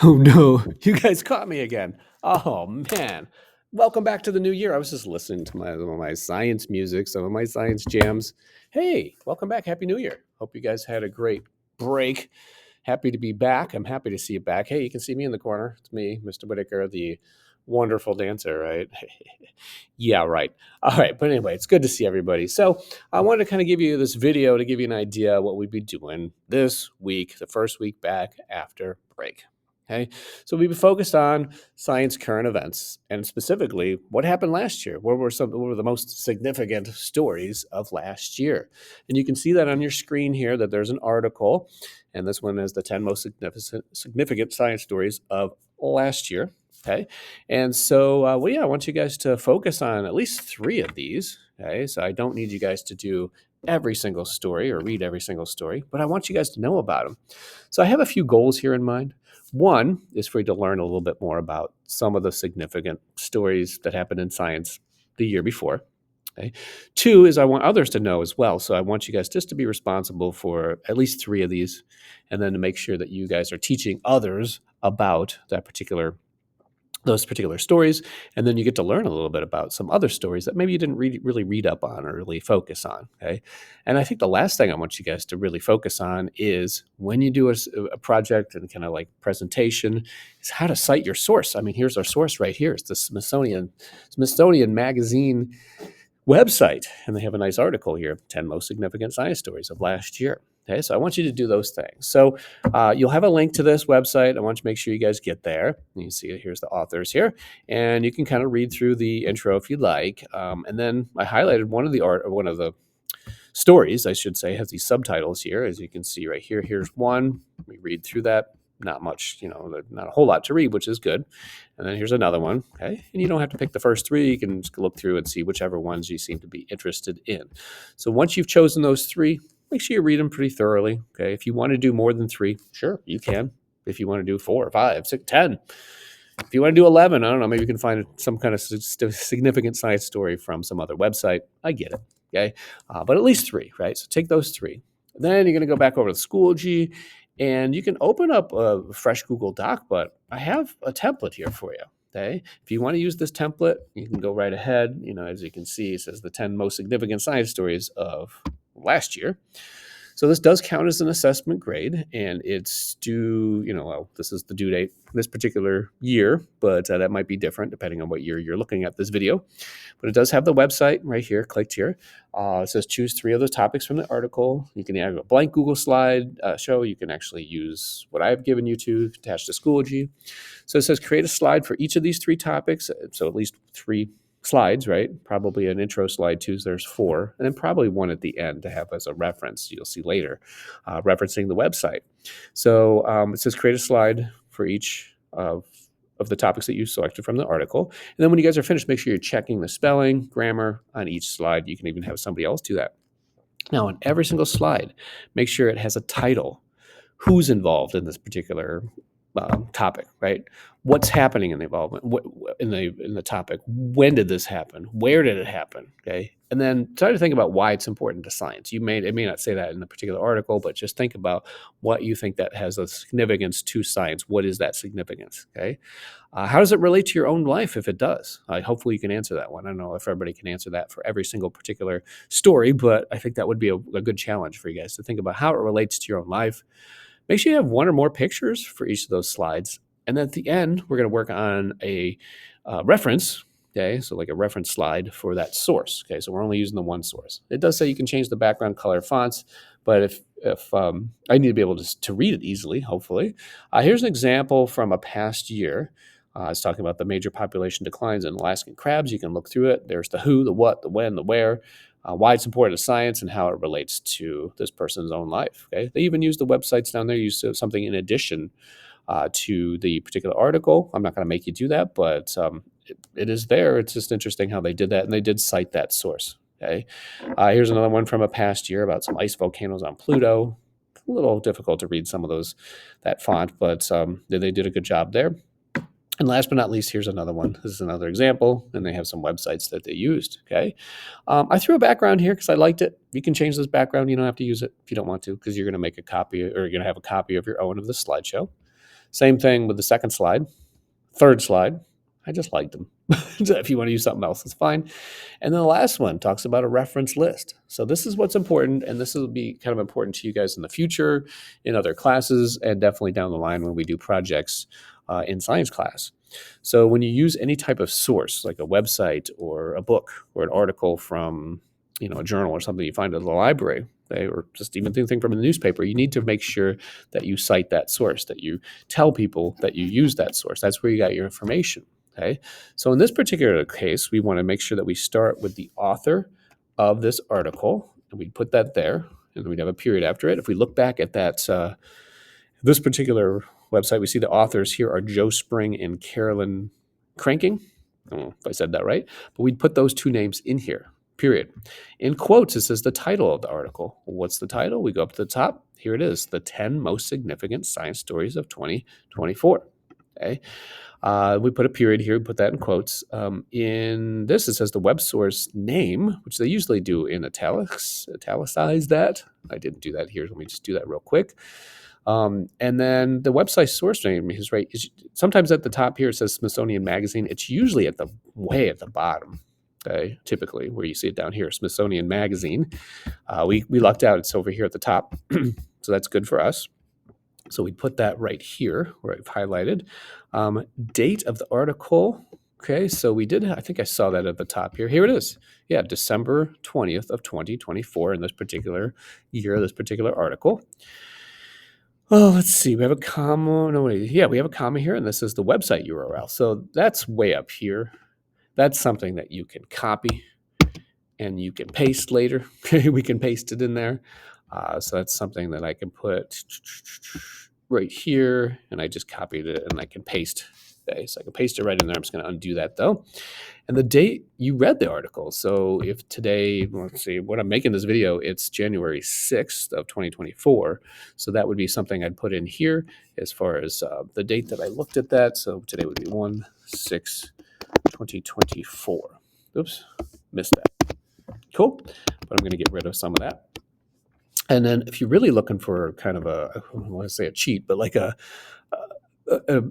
Oh no, you guys caught me again. Oh man. Welcome back to the new year. I was just listening to some of my science music, some of my science jams. Hey, welcome back. Happy New Year. Hope you guys had a great break. Happy to be back. I'm happy to see you back. Hey, you can see me in the corner. It's me, Mr. Whitaker, the wonderful dancer, right? Yeah, right. All right. But anyway, it's good to see everybody. So I wanted to kind of give you this video to give you an idea what we'd be doing this week, the first week back after break. Okay. So we've been focused on science current events and specifically what happened last year. What were the most significant stories of last year? And you can see that on your screen here that there's an article, and this one is the 10 most significant science stories of last year. Okay. And so, I want you guys to focus on at least three of these. Okay. So I don't need you guys to do every single story or read every single story, but I want you guys to know about them. So I have a few goals here in mind. One is for you to learn a little bit more about some of the significant stories that happened in science the year before. Okay. Two is I want others to know as well. So I want you guys just to be responsible for at least three of these, and then to make sure that you guys are teaching others about those particular stories, and then you get to learn a little bit about some other stories that maybe you didn't really read up on or really focus on. Okay, and I think the last thing I want you guys to really focus on is when you do a project and kind of like presentation, is how to cite your source. I mean, here's our source right here. It's the Smithsonian Magazine website, and they have a nice article here: 10 most significant science stories of last year. Okay, so I want you to do those things. So you'll have a link to this website. I want you to make sure you guys get there. You see, here's the authors here, and you can kind of read through the intro if you'd like. And then I highlighted one of the stories, I should say, has these subtitles here, as you can see right here. Here's one. We read through that. Not much, not a whole lot to read, which is good. And then here's another one. Okay. And you don't have to pick the first three. You can just look through and see whichever ones you seem to be interested in. So once you've chosen those three, make sure you read them pretty thoroughly. Okay. If you want to do more than three, sure, you can. If you want to do 4, 5, 6, 10, if you want to do 11, I don't know, maybe you can find some kind of significant science story from some other website. I get it. Okay. But at least three, right? So take those three. Then you're going to go back over to Schoology, and you can open up a fresh Google Doc, but I have a template here for you. Okay. If you want to use this template, you can go right ahead. As you can see, it says the 10 most significant science stories of last year. So this does count as an assessment grade, and it's due, this is the due date this particular year, but that might be different depending on what year you're looking at this video. But it does have the website right here, clicked here. It says choose 3 of the topics from the article. You can have a blank Google slide show. You can actually use what I've given you to attach to Schoology. So it says create a slide for each of these 3 topics. So at least 3 slides, right? Probably an intro slide too, so there's 4, and then probably one at the end to have as a reference. You'll see later, referencing the website. So it says create a slide for each of the topics that you selected from the article. And then when you guys are finished, make sure you're checking the spelling, grammar on each slide. You can even have somebody else do that. Now, on every single slide, make sure it has a title. Who's involved in this particular topic, right? What's happening in the involvement in the topic? When did this happen? Where did it happen? Okay, and then try to think about why it's important to science. It may not say that in the particular article, but just think about what you think that has a significance to science. What is that significance? Okay, how does it relate to your own life? If it does, hopefully you can answer that one. I don't know if everybody can answer that for every single particular story, but I think that would be a good challenge for you guys to think about how it relates to your own life. Make sure you have 1 or more pictures for each of those slides. And then at the end, we're going to work on a reference. Okay, so like a reference slide for that source. Okay, so we're only using the one source. It does say you can change the background color fonts, but if I need to be able to read it easily, hopefully. Here's an example from a past year. It's talking about the major population declines in Alaskan crabs. You can look through it. There's the who, the what, the when, the where, why it's important to science, and how it relates to this person's own life. Okay, they even use the websites down there. Use something in addition to the particular article. I'm not going to make you do that, but it is there. It's just interesting how they did that, and they did cite that source. Okay, here's another one from a past year about some ice volcanoes on Pluto. A little difficult to read some of that font, but they did a good job there. And last but not least, here's another one. This is another example, and they have some websites that they used. Okay, I threw a background here because I liked it. You can change this background. You don't have to use it if you don't want to, because you're going to make a copy, or you're going to have a copy of your own of the slideshow. Same thing with the second slide, third slide. I just liked them. If you want to use something else, it's fine. And then the last one talks about a reference list. So this is what's important, and this will be kind of important to you guys in the future, in other classes, and definitely down the line when we do projects in science class. So when you use any type of source, like a website or a book or an article from a journal or something you find at the library, okay, or just even anything from the newspaper, you need to make sure that you cite that source, that you tell people that you use that source. That's where you got your information. Okay, so in this particular case, we want to make sure that we start with the author of this article, and we put that there, and we'd have a period after it. If we look back at that, this particular website, we see the authors here are Joe Spring and Carolyn Cranking. I don't know if I said that right, but we'd put those two names in here, period. In quotes, it says the title of the article. What's the title? We go up to the top. Here it is, the 10 most significant science stories of 2024. Okay. We put a period here, we put that in quotes. In this, it says the web source name, which they usually do in italicize that. I didn't do that here. Let me just do that real quick. And then the website source name is right. Sometimes at the top here, it says Smithsonian Magazine. It's usually way at the bottom. Okay, typically where you see it down here, Smithsonian Magazine. We lucked out. It's over here at the top. So that's good for us. So we put that right here where I've highlighted. Date of the article. Okay, so we did, I think I saw that at the top here. Here it is. Yeah, December 20th of 2024 in this particular year, this particular article. Oh, let's see. We have a comma. No, wait. Yeah, we have a comma here, and this is the website URL. So that's way up here. That's something that you can copy and you can paste later. We can paste it in there. So that's something that I can put right here, and I just copied it and I can paste. Okay, so I can paste it right in there. I'm just going to undo that though. And the date you read the article. So if today, let's see, when I'm making this video, it's January 6th of 2024. So that would be something I'd put in here as far as the date that I looked at that. So today would be 1/6/2024. Oops, missed that. Cool, but I'm going to get rid of some of that. And then if you're really looking for kind of I don't want to say a cheat, but like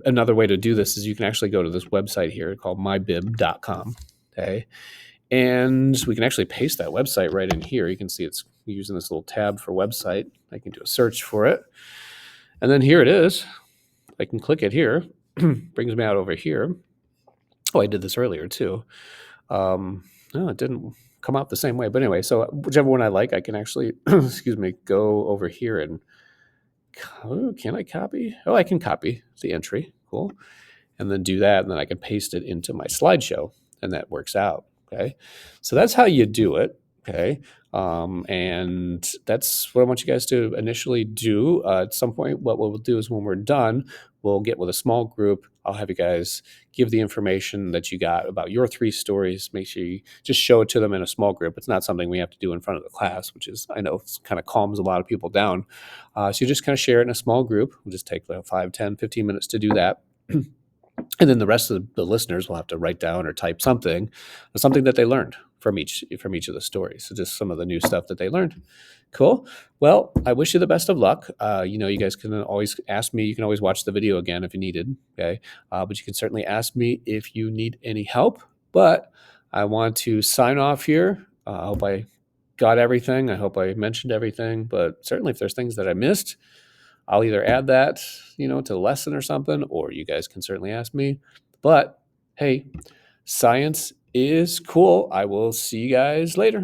another way to do this is you can actually go to this website here called mybib.com. Okay. And we can actually paste that website right in here. You can see it's using this little tab for website. I can do a search for it. And then here it is. I can click it here. Brings me out over here. Oh, I did this earlier too. No, it didn't come out the same way. But anyway, so whichever one I like, I can actually, excuse me, go over here and, can I copy? Oh, I can copy the entry. Cool. And then do that. And then I can paste it into my slideshow, and that works out. Okay. So that's how you do it. Okay. And that's what I want you guys to initially do. At some point, what we'll do is when we're done, we'll get with a small group. I'll have you guys give the information that you got about your 3 stories. Make sure you just show it to them in a small group. It's not something we have to do in front of the class, which is, I know, kind of calms a lot of people down. So you just kind of share it in a small group. We'll just take like 5, 10, 15 minutes to do that. And then the rest of the listeners will have to write down or type something that they learned from each of the stories. So just some of the new stuff that they learned. Cool. Well, I wish you the best of luck. You guys can always ask me. You can always watch the video again if you needed. Okay. But you can certainly ask me if you need any help. But I want to sign off here. I hope I got everything. I hope I mentioned everything. But certainly if there's things that I missed, I'll either add that, to the lesson or something, or you guys can certainly ask me. But hey, science is cool. I will see you guys later.